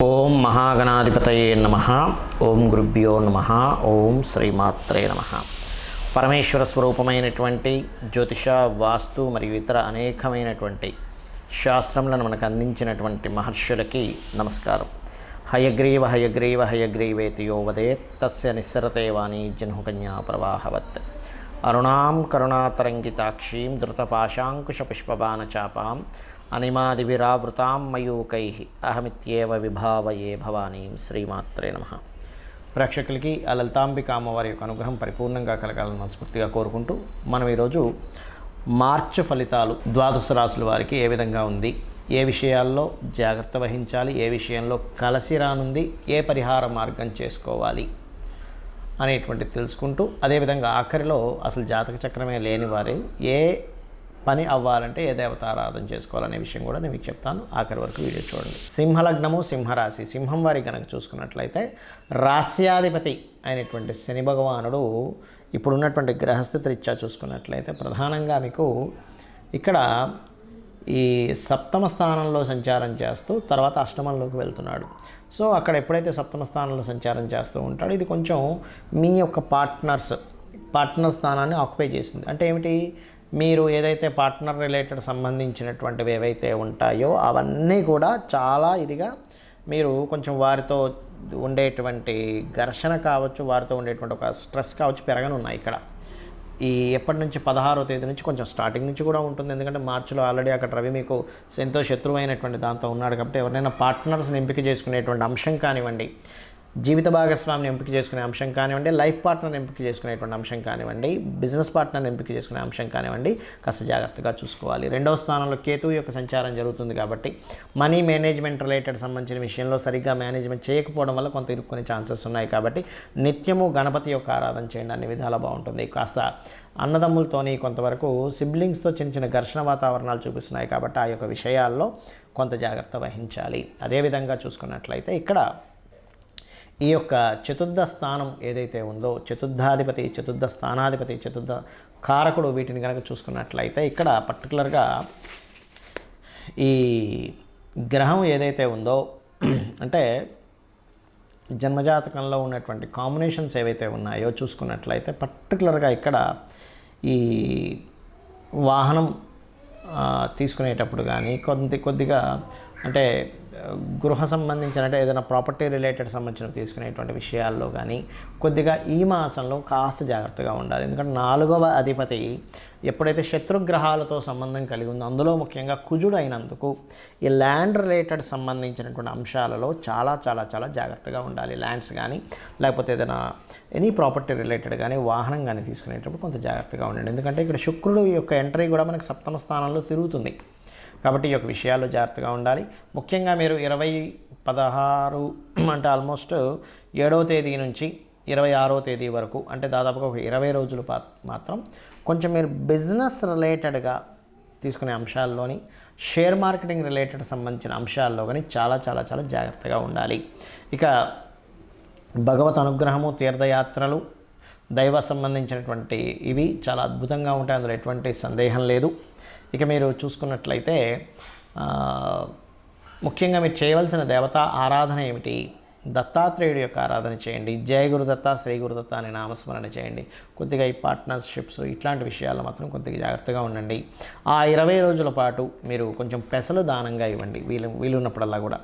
ఓం మహాగణాధిపతయే నమః. ఓం గురుభ్యో నమః. ఓం శ్రీమాత్రే నమః. పరమేశ్వర స్వరూపమైనటువంటి జ్యోతిష, వాస్తు మరియు ఇతర అనేకమైనటువంటి శాస్త్రములను మనకు అందించినటువంటి మహర్షులకి నమస్కారం. హయగ్రీవ హయగ్రీవ హయగ్రీవేతి యో వదేత్ తస్య నిస్సరతే వాణీ జహ్నుకన్యా ప్రవాహవత్. అరుణాం కరుణాతరంగితాక్షీం ధృతపాశాంకుశపుష్పబాణచాపాం అనిమాదివిరావృతాం మయూకైః అహమిత్యేవ విభావయే భవానీం. శ్రీమాత్రే నమః. ప్రేక్షకులకి ఆ లలితాంబిక అమ్మవారి యొక్క అనుగ్రహం పరిపూర్ణంగా కలగాలని మనస్ఫూర్తిగా కోరుకుంటూ మనం ఈరోజు మార్చి ఫలితాలు ద్వాదశ రాశుల వారికి ఏ విధంగా ఉంది, ఏ విషయాల్లో జాగ్రత్త వహించాలి, ఏ విషయంలో కలిసి రానుంది, ఏ పరిహార మార్గం చేసుకోవాలి అనేటువంటిది తెలుసుకుంటూ, అదేవిధంగా ఆఖరిలో అసలు జాతక చక్రమే లేని వారు ఏ పని అవ్వాలంటే ఏ దేవతారాధన చేసుకోవాలనే విషయం కూడా నేను మీకు చెప్తాను. ఆఖరి వరకు వీడియో చూడండి. సింహలగ్నము, సింహరాశి. సింహం వారి కనుక చూసుకున్నట్లయితే రాస్యాధిపతి అయినటువంటి శని భగవానుడు ఇప్పుడున్నటువంటి గ్రహస్థితి రీత్యా చూసుకున్నట్లయితే ప్రధానంగా మీకు ఇక్కడ ఈ సప్తమ స్థానంలో సంచారం చేస్తూ తర్వాత అష్టమంలోకి వెళ్తున్నాడు. సో అక్కడ ఎప్పుడైతే సప్తమ స్థానంలో సంచారం చేస్తూ ఉంటాడో ఇది కొంచెం మీ యొక్క పార్ట్నర్ స్థానాన్ని ఆక్యుపై చేసింది. అంటే ఏమిటి, మీరు ఏదైతే పార్ట్నర్ రిలేటెడ్ సంబంధించినటువంటివి ఏవైతే ఉంటాయో అవన్నీ కూడా చాలా ఇదిగా మీరు కొంచెం వారితో ఉండేటువంటి ఘర్షణ కావచ్చు, వారితో ఉండేటువంటి ఒక స్ట్రెస్ కావచ్చు పెరగనున్నాయి. ఇక్కడ ఈ ఎప్పటి నుంచి 16వ తేదీ నుంచి కొంచెం స్టార్టింగ్ నుంచి కూడా ఉంటుంది. ఎందుకంటే మార్చిలో ఆల్రెడీ అక్కడ రవి మీకు ఎంతో శత్రువైనటువంటి దాంతో ఉన్నాడు. కాబట్టి ఎవరైనా పార్ట్నర్స్ని ఎంపిక చేసుకునేటువంటి అంశం కానివ్వండి, జీవిత భాగస్వామిని ఎంపిక చేసుకునే అంశం కానివ్వండి, లైఫ్ పార్ట్నర్ ఎంపిక చేసుకునేటువంటి అంశం కానివ్వండి, బిజినెస్ పార్ట్నర్ని ఎంపిక చేసుకునే అంశం కానివ్వండి, కాస్త జాగ్రత్తగా చూసుకోవాలి. రెండవ స్థానంలో కేతువు యొక్క సంచారం జరుగుతుంది కాబట్టి మనీ మేనేజ్మెంట్ రిలేటెడ్ సంబంధించిన విషయంలో సరిగ్గా మేనేజ్మెంట్ చేయకపోవడం వల్ల కొంత ఇరుక్కునే ఛాన్సెస్ ఉన్నాయి. కాబట్టి నిత్యము గణపతి యొక్క ఆరాధన చేయండి, అన్ని విధాలా బాగుంటుంది. కాస్త అన్నదమ్ములతోని కొంతవరకు సిబ్లింగ్స్తో చిన్న చిన్న ఘర్షణ వాతావరణాలు చూపిస్తున్నాయి. కాబట్టి ఆ యొక్క విషయాల్లో కొంత జాగ్రత్త వహించాలి. అదేవిధంగా చూసుకున్నట్లయితే ఇక్కడ ఈ యొక్క చతుర్థ స్థానం ఏదైతే ఉందో, చతుర్థాధిపతి, చతుర్థ స్థానాధిపతి, చతుర్థ కారకుడు, వీటిని కనుక చూసుకున్నట్లయితే ఇక్కడ పర్టికులర్గా ఈ గ్రహం ఏదైతే ఉందో అంటే జన్మజాతకంలో ఉన్నటువంటి కాంబినేషన్స్ ఏవైతే ఉన్నాయో చూసుకున్నట్లయితే పర్టికులర్గా ఇక్కడ ఈ వాహనం తీసుకునేటప్పుడు కానీ కొద్దిగా అంటే గృహ సంబంధించిన అంటే ఏదైనా ప్రాపర్టీ రిలేటెడ్ సంబంధించిన తీసుకునేటువంటి విషయాల్లో కానీ కొద్దిగా ఈ మాసంలో కాస్త జాగ్రత్తగా ఉండాలి. ఎందుకంటే 4వ అధిపతి ఎప్పుడైతే శత్రుగ్రహాలతో సంబంధం కలిగి ఉందో, అందులో ముఖ్యంగా కుజుడు అయినందుకు ఈ ల్యాండ్ రిలేటెడ్ సంబంధించినటువంటి అంశాలలో చాలా చాలా చాలా జాగ్రత్తగా ఉండాలి. ల్యాండ్స్ కానీ లేకపోతే ఏదైనా ఎనీ ప్రాపర్టీ రిలేటెడ్ కానీ వాహనం కానీ తీసుకునేటప్పుడు కొంత జాగ్రత్తగా ఉండండి. ఎందుకంటే ఇక్కడ శుక్రుడు యొక్క ఎంట్రీ కూడా మనకి సప్తమ స్థానంలో తిరుగుతుంది. కాబట్టి ఈ యొక్క విషయాల్లో జాగ్రత్తగా ఉండాలి. ముఖ్యంగా మీరు 16 అంటే ఆల్మోస్ట్ 7వ తేదీ నుంచి 26వ తేదీ వరకు అంటే దాదాపుగా ఒక 20 రోజులు మాత్రం కొంచెం మీరు బిజినెస్ రిలేటెడ్గా తీసుకునే అంశాల్లోని, షేర్ మార్కెటింగ్ రిలేటెడ్ సంబంధించిన అంశాల్లో కానీ చాలా చాలా చాలా జాగ్రత్తగా ఉండాలి. ఇక భగవత్ అనుగ్రహము, తీర్థయాత్రలు, దైవ సంబంధించినటువంటి ఇవి చాలా అద్భుతంగా ఉంటాయి, అందులో ఎటువంటి సందేహం లేదు. ఇక మీరు చూసుకున్నట్లయితే ముఖ్యంగా మీరు చేయవలసిన దేవతా ఆరాధన ఏమిటి, దత్తాత్రేయుడి యొక్క ఆరాధన చేయండి. జయ గురుదత్త, శ్రీ గురుదత్త అనే నామస్మరణ చేయండి. కొద్దిగా ఈ పార్ట్నర్షిప్స్ ఇట్లాంటి విషయాల్లో మాత్రం కొద్దిగా జాగ్రత్తగా ఉండండి. ఆ 20 రోజుల పాటు మీరు కొంచెం పెసలు దానంగా ఇవ్వండి. వీలున్నప్పుడల్లా కూడా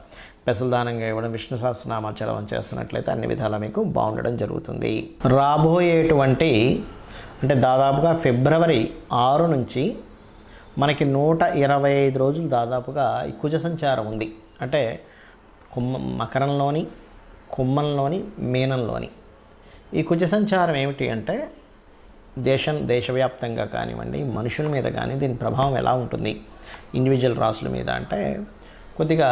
పెసలు దానంగా ఇవ్వడం, విష్ణు సహస్రనామాలు చదవం చేస్తున్నట్లయితే అన్ని విధాలా మీకు బాగుండడం జరుగుతుంది. రాబోయేటువంటి అంటే దాదాపుగా ఫిబ్రవరి 6 నుంచి మనకి 125 రోజులు దాదాపుగా ఈ కుజ సంచారం ఉంది. అంటే మకరంలోని, కుంభంలోని, మీనంలోని ఈ కుజ సంచారం ఏమిటి అంటే దేశవ్యాప్తంగా కానివ్వండి, మనుషుల మీద కానీ దీని ప్రభావం ఎలా ఉంటుంది ఇండివిజువల్ రాసుల మీద అంటే కొద్దిగా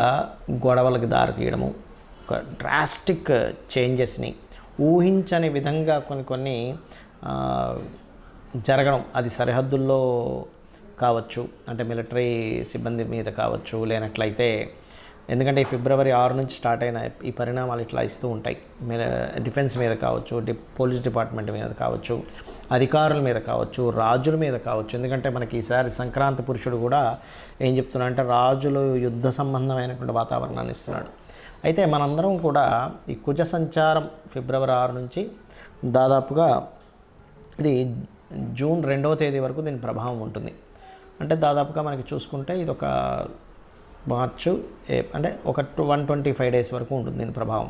గొడవలకు దారితీయడము, ఒక డ్రాస్టిక్ చేంజెస్ని ఊహించని విధంగా కొన్ని జరగడం, అది సరిహద్దుల్లో కావచ్చు, అంటే మిలిటరీ సిబ్బంది మీద కావచ్చు, లేనట్లయితే ఎందుకంటే ఈ ఫిబ్రవరి 6 నుంచి స్టార్ట్ అయిన ఈ పరిణామాలు ఇట్లా ఇస్తూ ఉంటాయి. డిఫెన్స్ మీద కావచ్చు, పోలీస్ డిపార్ట్మెంట్ మీద కావచ్చు, అధికారుల మీద కావచ్చు, రాజుల మీద కావచ్చు. ఎందుకంటే మనకి ఈసారి సంక్రాంతి పురుషుడు కూడా ఏం చెప్తున్నా అంటే రాజులు యుద్ధ సంబంధమైనటువంటి వాతావరణాన్ని ఇస్తున్నాడు. అయితే మనందరం కూడా ఈ కుజ సంచారం ఫిబ్రవరి 6 నుంచి దాదాపుగా ఇది జూన్ 2వ తేదీ వరకు దీని ప్రభావం ఉంటుంది. అంటే దాదాపుగా మనకి చూసుకుంటే ఇది ఒక మార్చు అంటే ఒక 125 డేస్ వరకు ఉంటుంది దీని ప్రభావం.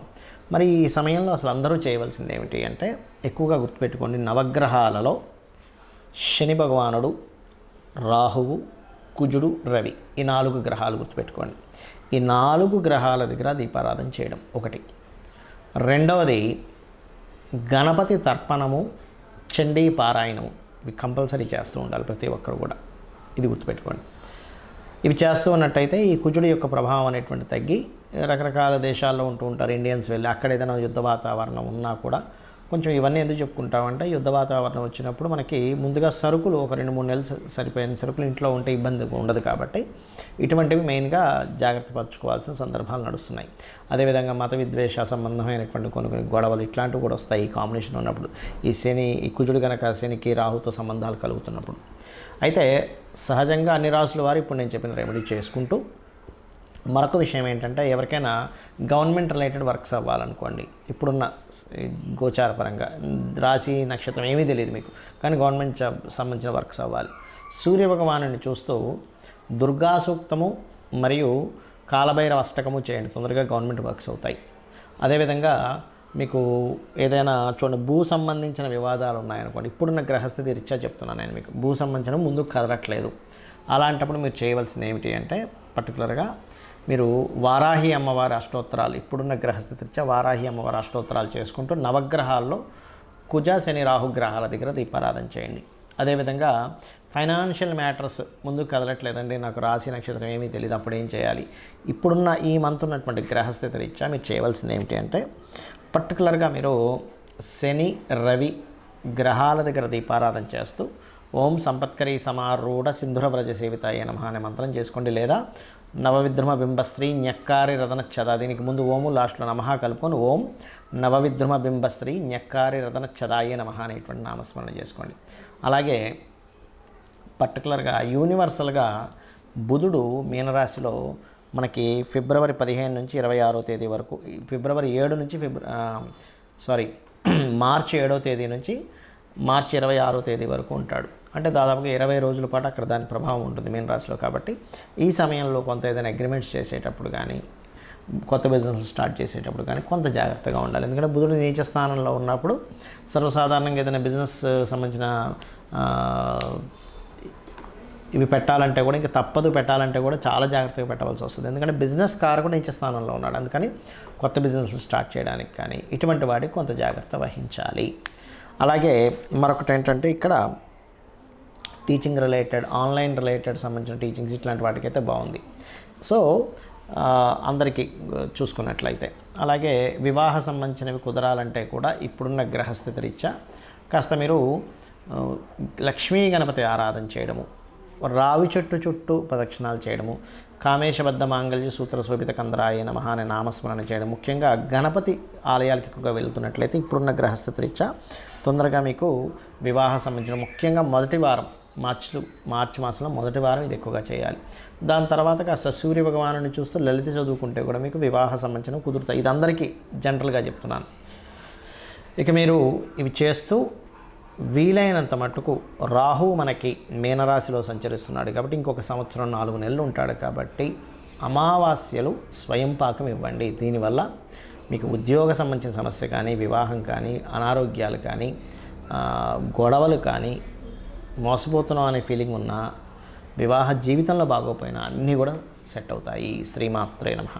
మరి ఈ సమయంలో అసలు అందరూ చేయవలసింది ఏమిటి అంటే, ఎక్కువగా గుర్తుపెట్టుకోండి, నవగ్రహాలలో శని భగవానుడు, రాహువు, కుజుడు, రవి, ఈ 4 గ్రహాలు గుర్తుపెట్టుకోండి. ఈ 4 గ్రహాల దగ్గర దీపారాధన చేయడం ఒకటి. రెండవది గణపతి తర్పణము, చండీ పారాయణము, ఇవి కంపల్సరీ చేస్తూ ఉండాలి ప్రతి ఒక్కరు కూడా. ఇది గుర్తుపెట్టుకోండి. ఇవి చేస్తూ ఉన్నట్టయితే ఈ కుజుడి యొక్క ప్రభావం అనేటువంటి తగ్గి, రకరకాల దేశాల్లో ఉంటూ ఉంటారు ఇండియన్స్ వెళ్ళి, అక్కడ ఏదైనా యుద్ధ వాతావరణం ఉన్నా కూడా కొంచెం ఇవన్నీ ఎందుకు చెప్పుకుంటామంటే, యుద్ధ వాతావరణం వచ్చినప్పుడు మనకి ముందుగా సరుకులు ఒక 2-3 నెలలు సరిపోయిన సరుకులు ఇంట్లో ఉంటే ఇబ్బంది ఉండదు కాబట్టి ఇటువంటివి మెయిన్గా జాగ్రత్త పరచుకోవాల్సిన సందర్భాలు నడుస్తున్నాయి. అదేవిధంగా మత విద్వేష సంబంధమైనటువంటి కొన్ని గొడవలు ఇట్లాంటివి కూడా వస్తాయి ఈ కాంబినేషన్ ఉన్నప్పుడు. ఈ కుజుడు కనుక శనికి రాహుతో సంబంధాలు కలుగుతున్నప్పుడు. అయితే సహజంగా అన్ని రాసుల వారు ఇప్పుడు నేను చెప్పిన రెమెడీ చేసుకుంటూ, మరొక విషయం ఏంటంటే, ఎవరికైనా గవర్నమెంట్ రిలేటెడ్ వర్క్స్ అవ్వాలనుకోండి, ఇప్పుడున్న గోచారపరంగా రాశి నక్షత్రం ఏమీ తెలియదు మీకు, కానీ గవర్నమెంట్ జాబ్ సంబంధించిన వర్క్స్ అవ్వాలి. సూర్యభగవానుని చూస్తూ దుర్గా సూక్తము మరియు కాలభైరవ అష్టకము చేయండి, తొందరగా గవర్నమెంట్ వర్క్స్ అవుతాయి. అదేవిధంగా మీకు ఏదైనా చూడండి, భూ సంబంధించిన వివాదాలు ఉన్నాయనుకోండి, ఇప్పుడున్న గ్రహస్థితి రీత్యా చెప్తున్నాను నేను మీకు, భూ సంబంధించిన ముందుకు కదలట్లేదు, అలాంటప్పుడు మీరు చేయవలసింది ఏమిటి అంటే, పర్టికులర్గా మీరు వారాహి అమ్మవారి అష్టోత్తరాలు, ఇప్పుడున్న గ్రహస్థితి రీత్యా వారాహి అమ్మవారి అష్టోత్తరాలు చేసుకుంటూ నవగ్రహాల్లో కుజ శని రాహు గ్రహాల దగ్గర దీపారాధన చేయండి. అదేవిధంగా ఫైనాన్షియల్ మ్యాటర్స్ ముందుకు కదలట్లేదండి, నాకు రాశి నక్షత్రం ఏమీ తెలియదు, అప్పుడు ఏం చేయాలి, ఇప్పుడున్న ఈ మంత్ ఉన్నటువంటి గ్రహస్థితి రీత్యా మీరు చేయవలసింది ఏమిటి అంటే, పర్టికులర్గా మీరు శని రవి గ్రహాల దగ్గర దీపారాధన చేస్తూ ఓం సంపత్కరీ సమారూఢ సింధుర వ్రజ సేవితాయ నమః అనే మంత్రం చేసుకోండి. లేదా నవవిద్రుమ బింబశ్రీ న్యక్కారి రతనచ్చద, దీనికి ముందు ఓము లాస్ట్లో నమః కలుపుకొని ఓం నవవిద్రుమ బింబశ్రీ న్యక్కారి రతనచ్చదాయ నమః అనేటువంటి నామస్మరణ చేసుకోండి. అలాగే పర్టికులర్గా యూనివర్సల్గా బుధుడు మీనరాశిలో మనకి ఫిబ్రవరి 15 నుంచి 26వ తేదీ వరకు, ఫిబ్రవరి 7 నుంచి మార్చి 7వ తేదీ నుంచి మార్చి 26వ తేదీ వరకు ఉంటాడు. అంటే దాదాపుగా 20 రోజుల పాటు అక్కడ దాని ప్రభావం ఉంటుంది మీనరాశిలో. కాబట్టి ఈ సమయంలో కొంత ఏదైనా అగ్రిమెంట్స్ చేసేటప్పుడు కానీ, కొత్త బిజినెస్ స్టార్ట్ చేసేటప్పుడు కానీ కొంత జాగ్రత్తగా ఉండాలి. ఎందుకంటే బుధుడు నీచ స్థానంలో ఉన్నప్పుడు సర్వసాధారణంగా ఏదైనా బిజినెస్ సంబంధించిన ఇవి పెట్టాలంటే కూడా, ఇంకా తప్పదు పెట్టాలంటే కూడా చాలా జాగ్రత్తగా పెట్టవలసి వస్తుంది. ఎందుకంటే బిజినెస్ కారకుడు నీచ స్థానంలో ఉన్నాడు, అందుకని కొత్త బిజినెస్ స్టార్ట్ చేయడానికి కానీ ఇటువంటి వాటికి కొంత జాగ్రత్త వహించాలి. అలాగే మరొకటి ఏంటంటే, ఇక్కడ టీచింగ్ రిలేటెడ్, ఆన్లైన్ రిలేటెడ్ సంబంధించిన టీచింగ్స్ ఇట్లాంటి వాటికైతే బాగుంది. సో అందరికీ చూసుకున్నట్లయితే, అలాగే వివాహ సంబంధించినవి కుదరాలంటే కూడా ఇప్పుడున్న గ్రహస్థితి రీత్యా కాస్త మీరు లక్ష్మీ గణపతి ఆరాధన చేయడము, రావి చెట్టు చుట్టూ ప్రదక్షిణాలు చేయడము, కామేశబద్ధ మాంగళ్య సూత్ర శోభిత కందరాయ నమః అనే నామస్మరణ చేయడం, ముఖ్యంగా గణపతి ఆలయాలకు ఎక్కువగా వెళ్తున్నట్లయితే ఇప్పుడున్న గ్రహస్థితి రీత్యా తొందరగా మీకు వివాహ సంబంధించిన, ముఖ్యంగా మొదటి వారం మార్చి మాసంలో మొదటి వారం ఇది ఎక్కువగా చేయాలి. దాని తర్వాత కాస్త సూర్య భగవానుని చూస్తూ లలిత చదువుకుంటే కూడా మీకు వివాహ సంబంధించిన కుదురుతాయి. ఇది అందరికీ జనరల్గా చెప్తున్నాను. ఇక మీరు ఇవి చేస్తూ వీలైనంత మట్టుకు, రాహువు మనకి మీనరాశిలో సంచరిస్తున్నాడు కాబట్టి ఇంకొక సంవత్సరం 4 నెలలు ఉంటాడు కాబట్టి అమావాస్యలు స్వయం పాకం ఇవ్వండి. దీనివల్ల మీకు ఉద్యోగ సంబంధించిన సమస్య కానీ, వివాహం కానీ, అనారోగ్యాలు కానీ, గొడవలు కానీ, మోసపోతున్నాం అనే ఫీలింగ్ ఉన్నా, వివాహ జీవితంలో బాగోపోయినా అన్నీ కూడా సెట్ అవుతాయి. శ్రీమాత్రే నమః.